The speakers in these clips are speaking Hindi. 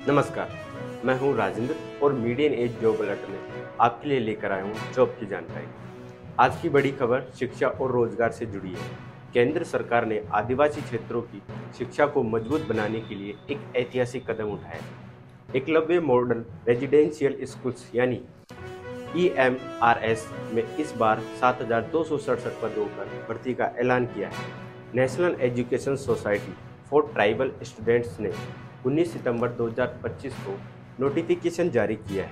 नमस्कार, मैं हूं राजेंद्र और मीडियन एज जॉब अलर्ट में आपके लिए लेकर आया हूं जॉब की जानकारी। आज की बड़ी खबर शिक्षा और रोजगार से जुड़ी है। केंद्र सरकार ने आदिवासी क्षेत्रों की शिक्षा को मजबूत बनाने के लिए एक ऐतिहासिक कदम उठाया। एकलव्य मॉडल रेजिडेंशियल स्कूल्स यानी EMRS में इस बार 7,267 पदों पर भर्ती का ऐलान किया है। National education society for tribal students ने 19 सितंबर 2025 को नोटिफिकेशन जारी किया है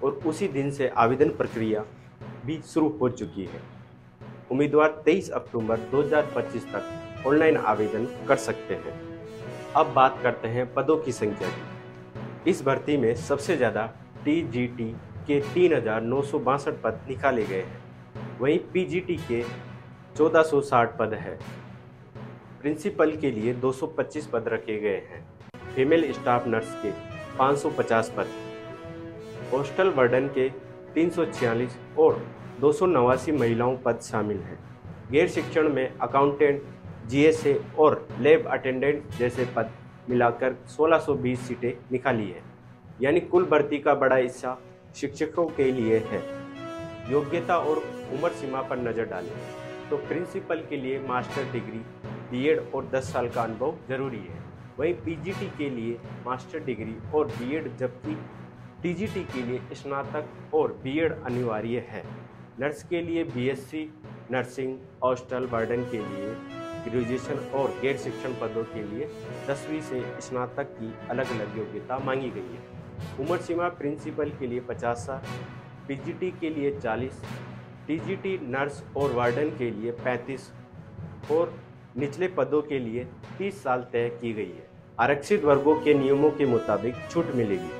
और उसी दिन से आवेदन प्रक्रिया भी शुरू हो चुकी है। उम्मीदवार 23 अक्टूबर 2025 तक ऑनलाइन आवेदन कर सकते हैं। अब बात करते हैं पदों की संख्या की। इस भर्ती में सबसे ज़्यादा TGT के 3,962 पद निकाले गए हैं, वहीं PGT के 1,460 पद है। प्रिंसिपल के लिए 225 पद रखे गए हैं। फीमेल स्टाफ नर्स के 550 पद, हॉस्टल वार्डन के 346 और 289 महिलाओं पद शामिल हैं। गैर शिक्षण में अकाउंटेंट, GSA और लैब अटेंडेंट जैसे पद मिलाकर 1620 सीटें निकाली हैं, यानी कुल भर्ती का बड़ा हिस्सा शिक्षकों के लिए है। योग्यता और उम्र सीमा पर नजर डालें तो प्रिंसिपल के लिए मास्टर डिग्री, B.Ed और 10 साल का अनुभव जरूरी है। वहीं PGT के लिए मास्टर डिग्री और B.Ed, जबकि TGT के लिए स्नातक और B.Ed अनिवार्य है। नर्स के लिए BSc नर्सिंग, हॉस्टल वार्डन के लिए ग्रेजुएशन और गैर शिक्षण पदों के लिए 10वीं से स्नातक की अलग अलग योग्यता मांगी गई है। उम्र सीमा प्रिंसिपल के लिए 50 साल, PGT के लिए 40, TGT नर्स और वार्डन के लिए 35 और निचले पदों के लिए 30 साल तय की गई है। आरक्षित वर्गों के नियमों के मुताबिक छूट मिलेगी।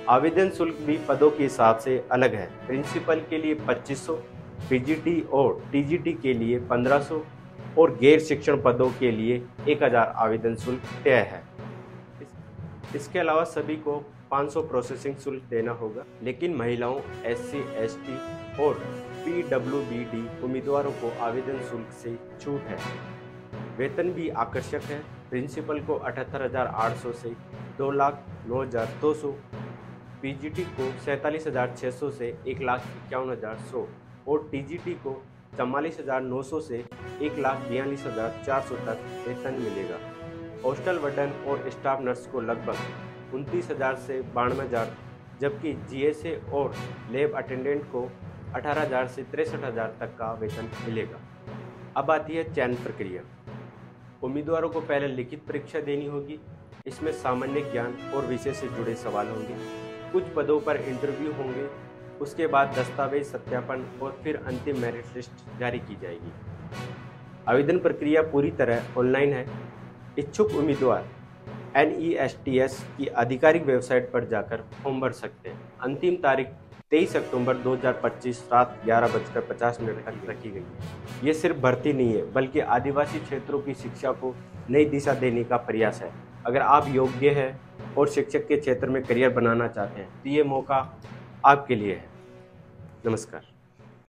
आवेदन शुल्क भी पदों के हिसाब से अलग है। प्रिंसिपल के लिए 2500, PGT और TGT के लिए 1500 और गैर शिक्षण पदों के लिए 1000 आवेदन शुल्क तय है। इसके अलावा सभी को 500 प्रोसेसिंग शुल्क देना होगा, लेकिन महिलाओं, SC, ST और PWBD उम्मीदवारों को आवेदन शुल्क से छूट है। वेतन भी आकर्षक है। प्रिंसिपल को 78,800 से 2,09,200, PGT को 47,600 से 1,51,100 और TGT को 44,900 से 1,42,400 तक वेतन मिलेगा। हॉस्टल वार्डन और स्टाफ नर्स को लगभग 29,000 से 92,000, जबकि GSA और लैब अटेंडेंट को 18,000 से 63,000 तक का वेतन मिलेगा। अब आती है चयन प्रक्रिया। उम्मीदवारों को पहले लिखित परीक्षा देनी होगी। इसमें सामान्य ज्ञान और विषय से जुड़े सवाल होंगे। कुछ पदों पर इंटरव्यू होंगे, उसके बाद दस्तावेज सत्यापन और फिर अंतिम मेरिट लिस्ट जारी की जाएगी। आवेदन प्रक्रिया पूरी तरह ऑनलाइन है। इच्छुक उम्मीदवार NESTS की आधिकारिक वेबसाइट पर जाकर फॉर्म भर सकते हैं। अंतिम तारीख 23 अक्टूबर 2025 रात 11:50 तक रखी गई है। ये सिर्फ भर्ती नहीं है, बल्कि आदिवासी क्षेत्रों की शिक्षा को नई दिशा देने का प्रयास है। अगर आप योग्य हैं और शिक्षक के क्षेत्र में करियर बनाना चाहते हैं तो ये मौका आपके लिए है। नमस्कार।